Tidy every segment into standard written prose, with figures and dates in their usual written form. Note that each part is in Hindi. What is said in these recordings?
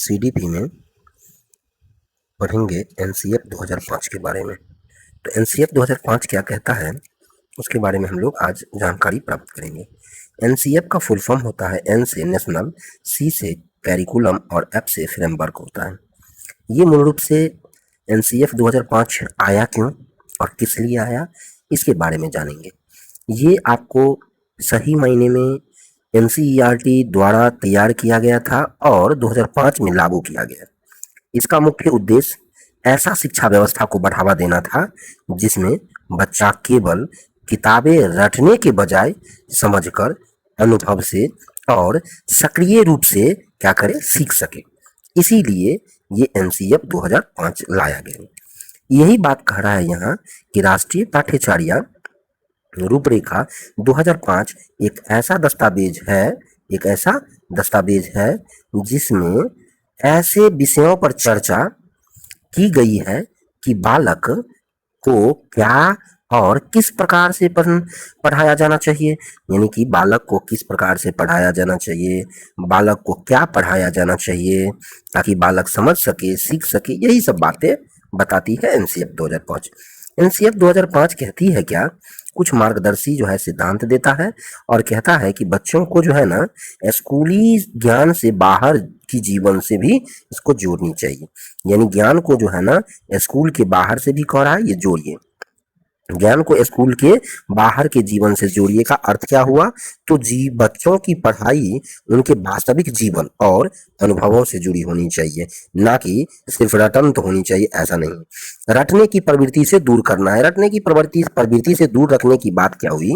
सीडीपी में पढ़ेंगे एनसीएफ 2005 के बारे में। तो एनसीएफ 2005 क्या कहता है उसके बारे में हम लोग आज जानकारी प्राप्त करेंगे। एनसीएफ का फुल फॉर्म होता है एन से नेशनल, सी से कैरिकुलम और एफ से फ्रेमवर्क होता है। ये मूल रूप से एनसीएफ 2005 आया क्यों और किस लिए आया इसके बारे में जानेंगे। ये आपको सही मायने में एनसीईआरटी द्वारा तैयार किया गया था और 2005 में लागू किया गया। इसका मुख्य उद्देश्य ऐसा शिक्षा व्यवस्था को बढ़ावा देना था जिसमें बच्चा केवल किताबें रटने के बजाय समझकर, अनुभव से और सक्रिय रूप से क्या करे, सीख सके। इसीलिए ये एनसीएफ 2005 लाया गया। यही बात कह रहा है यहाँ कि राष्ट्रीय पाठ्यचर्या रूपरेखा 2005 एक ऐसा दस्तावेज है जिसमें ऐसे विषयों पर चर्चा की गई है कि बालक को क्या और किस प्रकार से पढ़ाया जाना चाहिए, यानी कि बालक को किस प्रकार से पढ़ाया जाना चाहिए, बालक को क्या पढ़ाया जाना चाहिए ताकि बालक समझ सके, सीख सके। यही सब बातें बताती है एनसीएफ 2005। एनसीएफ 2005 कहती है क्या, कुछ मार्गदर्शी जो है सिद्धांत देता है और कहता है कि बच्चों को जो है ना स्कूली ज्ञान से बाहर की जीवन से भी इसको जोड़नी चाहिए। यानी ज्ञान को जो है ना स्कूल के बाहर से भी कह रहा है, ये जोड़िए। ज्ञान को स्कूल के बाहर के जीवन से जोड़िए का अर्थ क्या हुआ, तो बच्चों की पढ़ाई उनके वास्तविक जीवन और अनुभवों से जुड़ी होनी चाहिए, ना कि सिर्फ रटन तो होनी चाहिए, ऐसा नहीं। रटने की प्रवृत्ति से दूर करना है। रटने की प्रवृत्ति से दूर रखने की बात क्या हुई,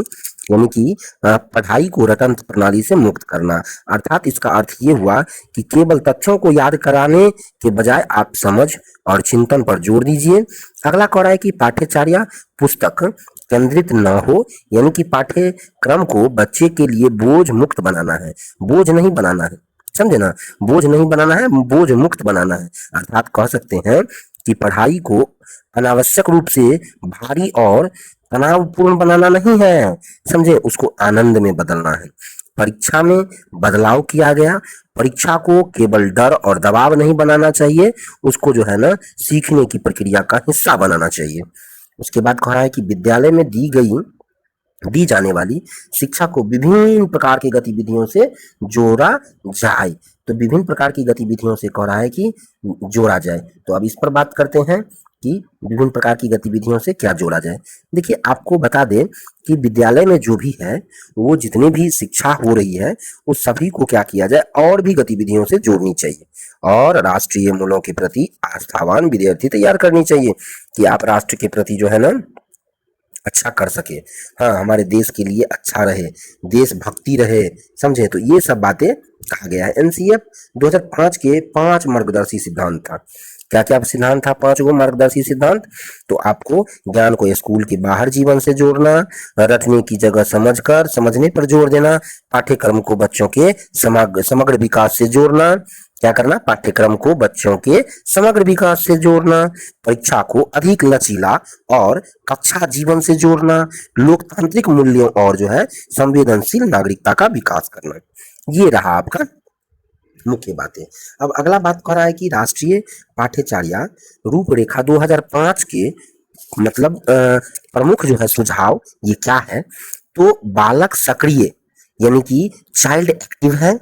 यानी कि पढ़ाई को रटन प्रणाली से मुक्त करना। अर्थात इसका अर्थ ये हुआ कि केवल तथ्यों को याद कराने के बजाय आप समझ और चिंतन पर जोर दीजिए। अगला कह रहा है कि पाठ्यचर्या पुस्तक केंद्रित न हो, यानी कि पाठ्यक्रम को बच्चे के लिए बोझ मुक्त बनाना है, बोझ नहीं बनाना है, समझे ना, बोझ नहीं बनाना है, बोझ मुक्त बनाना है। अर्थात कह सकते हैं कि पढ़ाई को अनावश्यक रूप से भारी और तनावपूर्ण बनाना नहीं है, समझे, उसको आनंद में बदलना है। परीक्षा में बदलाव किया गया। परीक्षा को केवल डर और दबाव नहीं बनाना चाहिए, उसको जो है ना सीखने की प्रक्रिया का हिस्सा बनाना चाहिए। उसके बाद कहा है कि विद्यालय में दी जाने वाली शिक्षा को विभिन्न प्रकार की गतिविधियों से जोड़ा जाए। तो विभिन्न प्रकार की गतिविधियों से कह रहा है कि जोड़ा जाए। तो अब इस पर बात करते हैं कि विभिन्न प्रकार की गतिविधियों से क्या जोड़ा जाए। देखिए, आपको बता दें कि विद्यालय में जो भी है वो जितनी भी शिक्षा हो रही है उस सभी को क्या किया जाए, और भी गतिविधियों से जोड़नी चाहिए और राष्ट्रीय मूल्यों के प्रति आस्थावान विद्यार्थी तैयार करनी चाहिए कि आप राष्ट्र के प्रति जो है ना अच्छा कर सके, हाँ, हमारे देश के लिए अच्छा रहे, देशभक्ति रहे, समझे। तो ये सब बातें कहा गया है। एनसीएफ 2005 के 5 मार्गदर्शी सिद्धांत था। क्या क्या सिद्धांत था? 5 गो मार्गदर्शी सिद्धांत। तो आपको ज्ञान को स्कूल के बाहर जीवन से जोड़ना, रटने की जगह समझकर समझने पर जोर देना, पाठ्यक्रम को बच्चों के समग्र विकास से जोड़ना, क्या करना, पाठ्यक्रम को बच्चों के समग्र विकास से जोड़ना, परीक्षा को अधिक लचीला और कक्षा जीवन से जोड़ना, लोकतांत्रिक मूल्यों और जो है संवेदनशील नागरिकता का विकास करना। ये रहा आपका मुख्य बातें। अब अगला बात कर रहा है कि राष्ट्रीय पाठ्यचर्या रूपरेखा 2005 के मतलब प्रमुख जो है सुझाव ये क्या है, तो बालक सक्रिय यानी कि चाइल्ड एक्टिव है,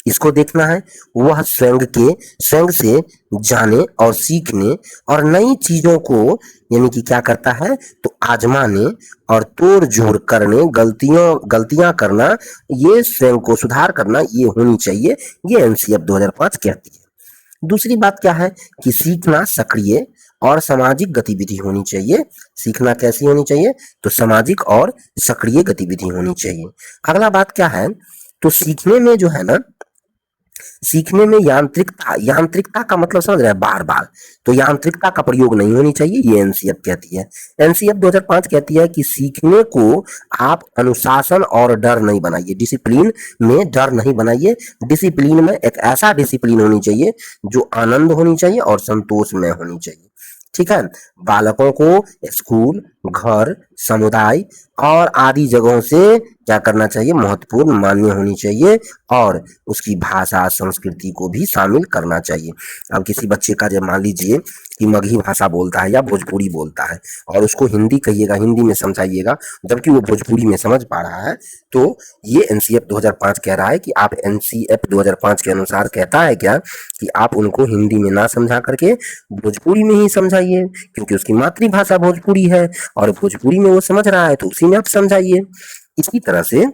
इसको देखना है। वह स्वयं से जाने और सीखने और नई चीजों को यानी कि क्या करता है, तो आजमाने और तोड़ जोड़ करने, गलतियां करना, ये स्वयं को सुधार करना, ये होनी चाहिए। ये एनसीएफ 2005 कहती है। दूसरी बात क्या है कि सीखना सक्रिय और सामाजिक गतिविधि होनी चाहिए। सीखना कैसी होनी चाहिए, तो सामाजिक और सक्रिय गतिविधि होनी चाहिए। अगला बात क्या है, तो सीखने में जो है ना, सीखने में यांत्रिकता का मतलब समझ रहे हैं, बार बार तो यांत्रिकता का प्रयोग नहीं होनी चाहिए, ये एनसीएफ कहती है। एनसीएफ 2005 कहती है कि सीखने को आप अनुशासन और डर नहीं बनाइए, डिसिप्लिन में डर नहीं बनाइए। डिसिप्लिन में एक ऐसा डिसिप्लिन होनी चाहिए जो आनंद होनी चाहिए और संतोष में होनी चाहिए, ठीक है। बालकों को स्कूल, घर, समुदाय और आदि जगहों से क्या करना चाहिए, महत्वपूर्ण मान्य होनी चाहिए और उसकी भाषा संस्कृति को भी शामिल करना चाहिए। अब किसी बच्चे का जब मान लीजिए कि मगही भाषा बोलता है या भोजपुरी बोलता है और उसको हिंदी कहिएगा, हिंदी में समझाइएगा, जबकि वो भोजपुरी में समझ पा रहा है, तो ये एनसीएफ 2005 कह रहा है कि आप एनसीएफ 2005 के अनुसार कहता है क्या कि आप उनको हिंदी में ना समझा करके भोजपुरी में ही समझाइए, क्योंकि उसकी मातृभाषा भोजपुरी है और भोजपुरी में वो समझ रहा है, तो उसी में आप समझाइए। इसी तरह से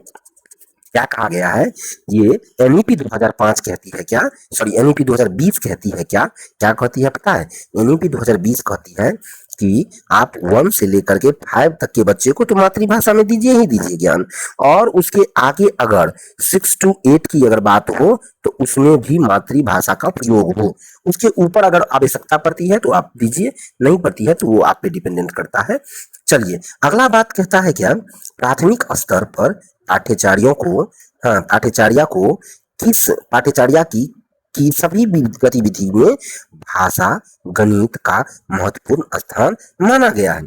क्या कहा गया है, ये एनईपी 2005 कहती है क्या, सॉरी एनईपी 2020 कहती है क्या, क्या कहती है पता है, एनईपी 2020 कहती है कि आप 1 से लेकर के 5 तक के बच्चे को तो मातृभाषा में दीजिए ही दीजिए ज्ञान, और उसके आगे अगर 6 to 8 की अगर बात हो तो उसमें भी मातृभाषा का प्रयोग हो। उसके ऊपर अगर आवश्यकता पड़ती है तो आप दीजिए, नहीं पड़ती है तो वो आप पे डिपेंडेंट करता है। चलिए अगला बात कहता है क्या, प्राथमिक स्तर पर पाठ्यचार्यों को, हाँ पाठ्यचार्या को किस पाठ्यचार्या की सभी गतिविधि में भाषा गणित का महत्वपूर्ण स्थान माना गया है।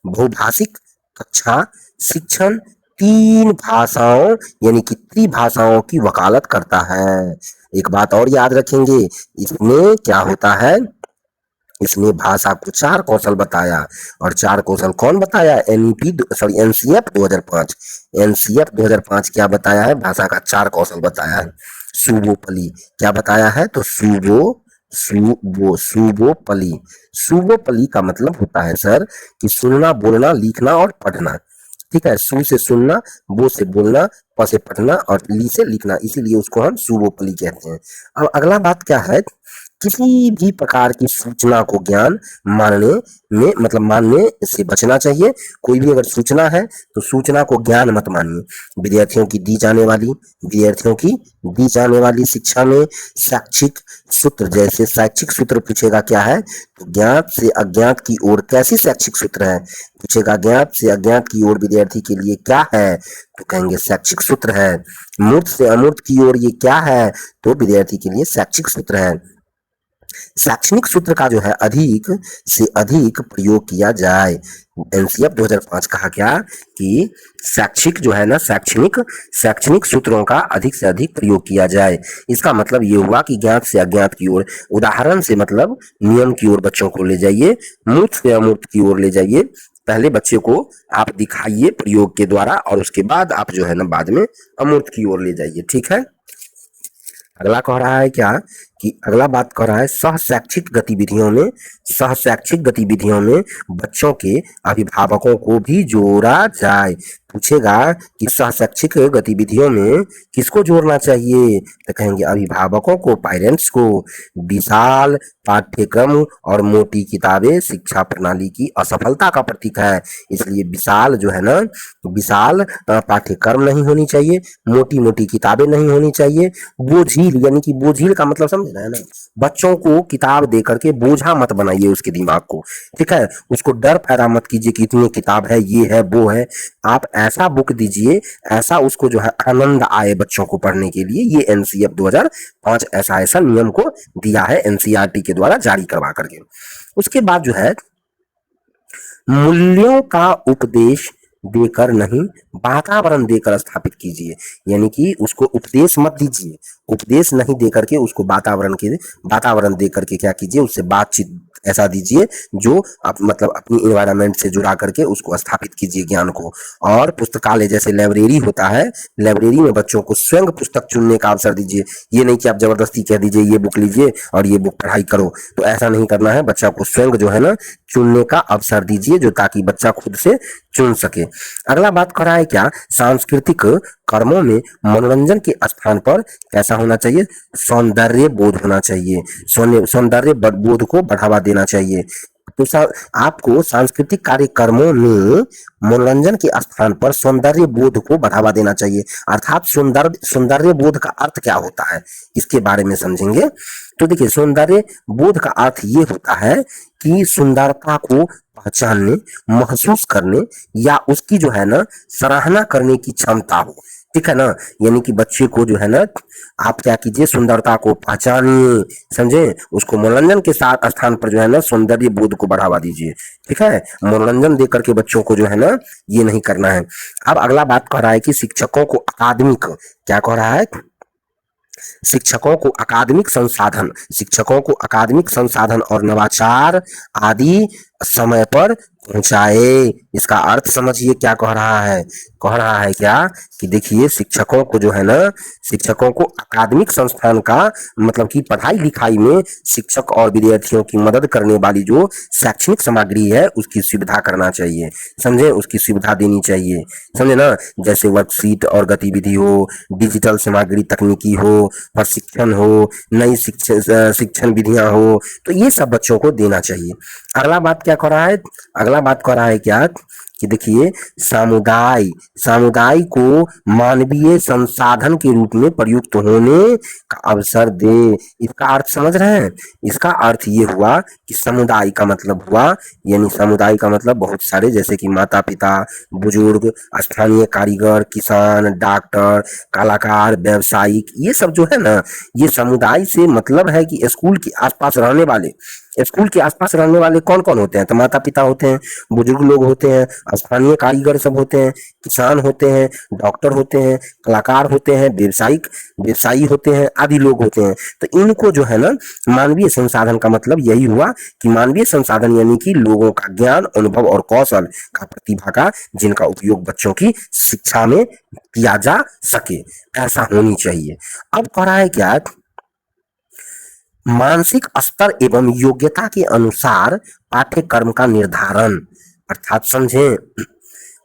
बहुभाषिक कक्षा शिक्षण 3 भाषाओं यानी कि त्रिभाषाओं की वकालत करता है। एक बात और याद रखेंगे, इसमें क्या होता है, इसने भाषा को 4 कौशल बताया, और 4 कौशल कौन बताया, एनसीएफ 2005, एनसीएफ 2005 क्या बताया है, भाषा का 4 कौशल बताया है। सुबोपली क्या बताया है, तो सुबोपली, सुबोपली का मतलब होता है सर कि सुनना, बोलना, लिखना और पढ़ना। ठीक है, सु से सुनना, बो से बोलना, प से पढ़ना और ली से लिखना, इसीलिए उसको हम सुबोपली कहते हैं। अब अगला बात क्या है, किसी भी प्रकार की सूचना को ज्ञान मानने में मतलब मानने से बचना चाहिए। कोई भी अगर सूचना है तो सूचना को ज्ञान मत मानिए। विद्यार्थियों की दी जाने वाली शिक्षा में शैक्षिक सूत्र, जैसे शैक्षिक सूत्र पूछेगा क्या है, तो ज्ञात से अज्ञात की ओर कैसी शैक्षिक सूत्र है, पूछेगा ज्ञात से अज्ञात की ओर विद्यार्थी के लिए क्या है, तो कहेंगे शैक्षिक सूत्र है। मूर्त से अमूर्त की ओर ये क्या है, तो विद्यार्थी के लिए शैक्षिक सूत्र है। शैक्षणिक सूत्र का जो है अधिक से अधिक प्रयोग किया जाए। एनसीएफ 2005 कहा क्या कि शैक्षिक जो है ना, शैक्षणिक सूत्रों का अधिक से अधिक प्रयोग किया जाए। इसका मतलब ये हुआ कि ज्ञात से अज्ञात की ओर, उदाहरण से मतलब नियम की ओर बच्चों को ले जाइए, मूर्त से अमूर्त की ओर ले जाइए। पहले बच्चे को आप दिखाइए प्रयोग के द्वारा और उसके बाद आप जो है ना बाद में अमूर्त की ओर ले जाइए। ठीक है, अगला कह रहा है क्या कि अगला बात कह रहा है सहशैक्षिक गतिविधियों में बच्चों के अभिभावकों को भी जोड़ा जाए। पूछेगा कि सहशैक्षिक गतिविधियों में किसको जोड़ना चाहिए, तो कहेंगे अभिभावकों को, पेरेंट्स को। विशाल पाठ्यक्रम और मोटी किताबें शिक्षा प्रणाली की असफलता का प्रतीक है, इसलिए विशाल जो है ना, विशाल पाठ्यक्रम नहीं होनी चाहिए, मोटी मोटी किताबें नहीं होनी चाहिए। बोझिल यानी कि बोझिल का मतलब समझ रहे हैं ना, बच्चों को किताब दे करके बोझा मत बनाइए उसके दिमाग को। ठीक है, उसको डर पैदा मत कीजिए कि इतनी किताब है, ये है वो है। आप ऐसा बुक दीजिए, ऐसा उसको जो है आनंद आए बच्चों को पढ़ने के लिए। ये एनसीएफ 2005 ऐसा नियम को दिया है एनसीईआरटी के द्वारा जारी करवा करके। उसके बाद जो है मूल्यों का उपदेश देकर नहीं, वातावरण देकर स्थापित कीजिए। यानी कि उसको उपदेश मत दीजिए, उपदेश नहीं दे करके उसको वातावरण दे करके क्या कीजिए, उससे बातचीत ऐसा दीजिए जो आप मतलब अपनी इन्वायरमेंट से जुड़ा करके उसको स्थापित कीजिए ज्ञान को। और पुस्तकालय जैसे लाइब्रेरी होता है, लाइब्रेरी में बच्चों को स्वयं पुस्तक चुनने का अवसर दीजिए। ये नहीं कि आप जबरदस्ती कह दीजिए ये बुक लीजिए और ये बुक पढ़ाई करो, तो ऐसा नहीं करना है। बच्चा को स्वयं जो है ना चुनने का अवसर दीजिए, जो ताकि बच्चा खुद से चुन सके। अगला बात कर रहा है क्या, सांस्कृतिक कर्मों में मनोरंजन के स्थान पर कैसा होना चाहिए, सौंदर्य बोध होना चाहिए, सौंदर्य बोध को बढ़ावा देना चाहिए। तो आपको सांस्कृतिक कार्यक्रमों में मनोरंजन के स्थान पर सौंदर्य बोध को बढ़ावा देना चाहिए। अर्थात सौंदर्य बोध का अर्थ क्या होता है, इसके बारे में समझेंगे। तो देखिए, सौंदर्य बोध का अर्थ ये होता है कि सुंदरता को पहचानने, महसूस करने या उसकी जो है ना सराहना करने की क्षमता हो। ठीक है ना। यानी कि बच्चे को जो है ना, आप क्या कीजिए, सुंदरता को पहचानिए, समझे, उसको मनोरंजन के साथ स्थान पर जो है ना सौंदर्य बोध को बढ़ावा दीजिए। ठीक है, मनोरंजन दे करके बच्चों को जो है ना ये नहीं करना है। अब अगला बात कह रहा है कि शिक्षकों को अकादमिक, क्या कह रहा है, शिक्षकों को अकादमिक संसाधन, शिक्षकों को अकादमिक संसाधन और नवाचार आदि समय पर पहुंचाए। इसका अर्थ समझिए क्या कह रहा है, कह रहा है क्या कि देखिए शिक्षकों को जो है ना, शिक्षकों को अकादमिक संस्थान का मतलब कि पढ़ाई लिखाई में शिक्षक और विद्यार्थियों की मदद करने वाली जो शैक्षणिक सामग्री है उसकी सुविधा करना चाहिए, समझे, उसकी सुविधा देनी चाहिए, समझे ना। जैसे वर्कशीट और गतिविधि हो, डिजिटल सामग्री तकनीकी हो, प्रशिक्षण हो, नई शिक्षण विधियां हो, तो ये सब बच्चों को देना चाहिए। अगला बात क्या कर रहा है, अगला बात कर रहा है क्या कि देखिए समुदाय, समुदाय को मानवीय संसाधन के रूप में प्रयुक्त होने का अवसर दे। इसका अर्थ समझ रहे हैं, इसका अर्थ ये हुआ कि समुदाय का मतलब हुआ, यानी समुदाय का मतलब बहुत सारे, जैसे कि माता पिता, बुजुर्ग, स्थानीय कारीगर, किसान, डॉक्टर, कलाकार, व्यवसायिक, ये सब जो है ना, ये समुदाय से मतलब है कि स्कूल के आसपास रहने वाले, स्कूल के आसपास रहने वाले कौन कौन होते हैं, तो माता पिता होते हैं, बुजुर्ग लोग होते हैं, स्थानीय कारीगर सब होते हैं, किसान होते हैं, डॉक्टर होते हैं, कलाकार होते हैं, व्यवसायिक व्यवसायी होते हैं, आदि लोग होते हैं। तो इनको जो है ना मानवीय संसाधन का मतलब यही हुआ कि मानवीय संसाधन यानी कि लोगों का ज्ञान, अनुभव और कौशल का, प्रतिभा का, जिनका उपयोग बच्चों की शिक्षा में किया जा सके, ऐसा होनी चाहिए। अब कह रहा है क्या, मानसिक स्तर एवं योग्यता के अनुसार पाठ्यक्रम का निर्धारण, अर्थात समझे,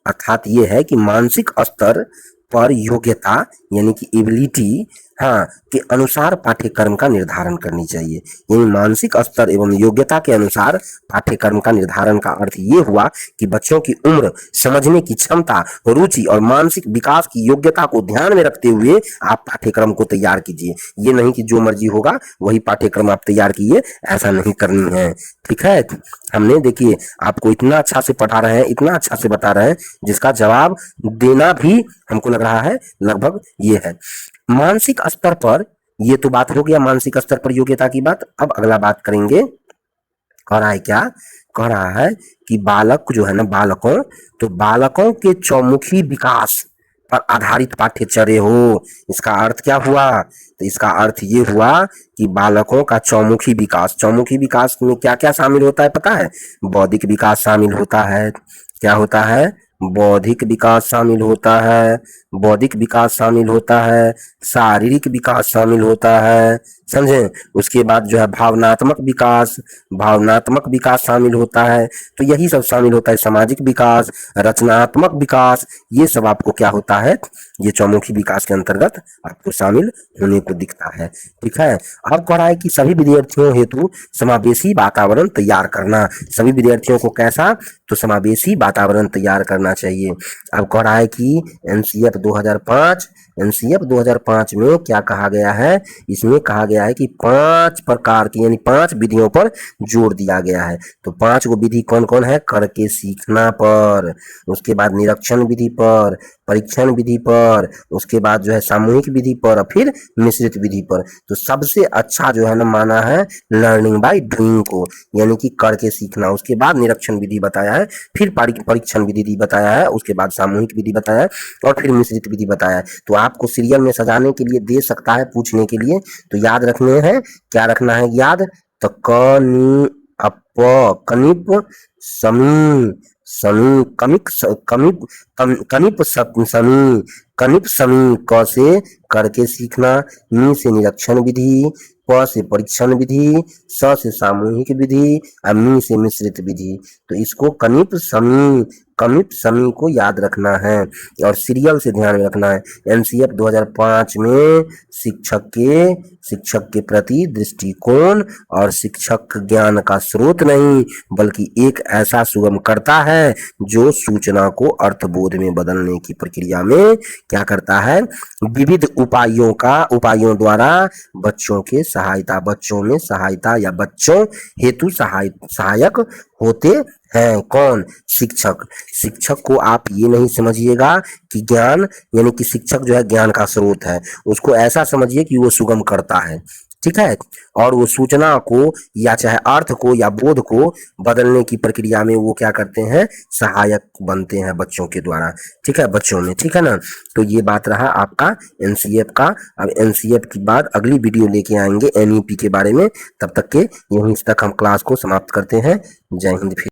अर्थात ये है कि मानसिक स्तर पर योग्यता यानी कि एबिलिटी, हाँ, के अनुसार पाठ्यक्रम का निर्धारण करनी चाहिए। यानी मानसिक स्तर एवं योग्यता के अनुसार पाठ्यक्रम का निर्धारण का अर्थ ये हुआ कि बच्चों की उम्र, समझने की क्षमता, रुचि और मानसिक विकास की योग्यता को ध्यान में रखते हुए आप पाठ्यक्रम को तैयार कीजिए। ये नहीं कि जो मर्जी होगा वही पाठ्यक्रम आप तैयार कीजिए, ऐसा नहीं करनी है। ठीक है, हमने देखिए आपको इतना अच्छा से पढ़ा रहे हैं, इतना अच्छा से बता रहे हैं, जिसका जवाब देना भी हमको लग रहा है लगभग ये है। मानसिक स्तर पर, ये तो बात हो गया मानसिक स्तर पर योग्यता की बात। अब अगला बात करेंगे, कह रहा है क्या, कह रहा है कि बालक जो है ना, बालकों, तो बालकों के चौमुखी विकास पर आधारित पाठ्यचर्य हो। इसका अर्थ क्या हुआ, तो इसका अर्थ ये हुआ कि बालकों का चौमुखी विकास, चौमुखी विकास में क्या क्या शामिल होता है पता है, बौद्धिक विकास शामिल होता है, क्या होता है, बौद्धिक विकास शामिल होता है, बौद्धिक विकास शामिल होता है, शारीरिक विकास शामिल होता है, समझे। उसके बाद जो है भावनात्मक विकास, भावनात्मक विकास शामिल होता है, तो यही सब शामिल होता है, सामाजिक विकास, रचनात्मक विकास, ये सब आपको क्या होता है, ये चौमुखी विकास के अंतर्गत आपको शामिल होने को दिखता है। ठीक है, अब कह रहा है कि सभी विद्यार्थियों हेतु समावेशी वातावरण तैयार करना, सभी विद्यार्थियों को कैसा, तो समावेशी वातावरण तैयार करना चाहिए। अब कह रहा है कि एनसीएफ 2005, एनसीएफ 2005 में क्या कहा गया है, इसमें कहा गया है कि 5 प्रकार की यानी 5 विधियों पर जोर दिया गया है। तो 5 गो विधि कौन कौन है, करके सीखना पर, उसके बाद निरीक्षण विधि पर, परीक्षण विधि पर, उसके बाद जो है सामूहिक विधि पर और फिर मिश्रित विधि पर। तो सबसे अच्छा जो है ना माना है लर्निंग बाय डूइंग को, यानी कि करके सीखना। उसके बाद निरीक्षण विधि बताया है, फिर परीक्षण विधि बताया है, उसके बाद सामूहिक विधि बताया है और फिर मिश्रित विधि बताया है। तो आपको सीरियल में सजाने के लिए दे सकता है पूछने के लिए, तो याद रखने हैं, क्या रखना है याद, तो कनी अप, कनिप, समी, समी, कमिक, कमिप, कनिप, समी, कनिप समी, क से करके सीखना, नि से निरीक्षण विधि, प से परीक्षण विधि, स से सामूहिक विधि और मी से मिश्रित विधि। तो इसको कनिप समी, कमिप समी को याद रखना है और सीरियल से ध्यान में रखना है। एनसीएफ 2005 में शिक्षक के प्रति दृष्टिकोण और शिक्षक ज्ञान का स्रोत नहीं बल्कि एक ऐसा सुगम करता है जो सूचना को अर्थबोध में बदलने की प्रक्रिया में क्या करता है, विविध उपायों द्वारा बच्चों में सहायता या बच्चों हेतु सहायक होते हैं। कौन? शिक्षक। शिक्षक को आप ये नहीं समझिएगा कि ज्ञान यानी कि शिक्षक जो है ज्ञान का स्रोत है, उसको ऐसा समझिए कि वो सुगम करता है, ठीक है। और वो सूचना को या चाहे अर्थ को या बोध को बदलने की प्रक्रिया में वो क्या करते हैं? सहायक बनते हैं बच्चों के द्वारा, ठीक है, बच्चों में, ठीक है ना। तो ये बात रहा आपका एनसीएफ का। अब एनसीएफ के बाद अगली वीडियो लेके आएंगे एनईपी के बारे में। तब तक के यहीं तक हम क्लास को समाप्त करते हैं। जय हिंद।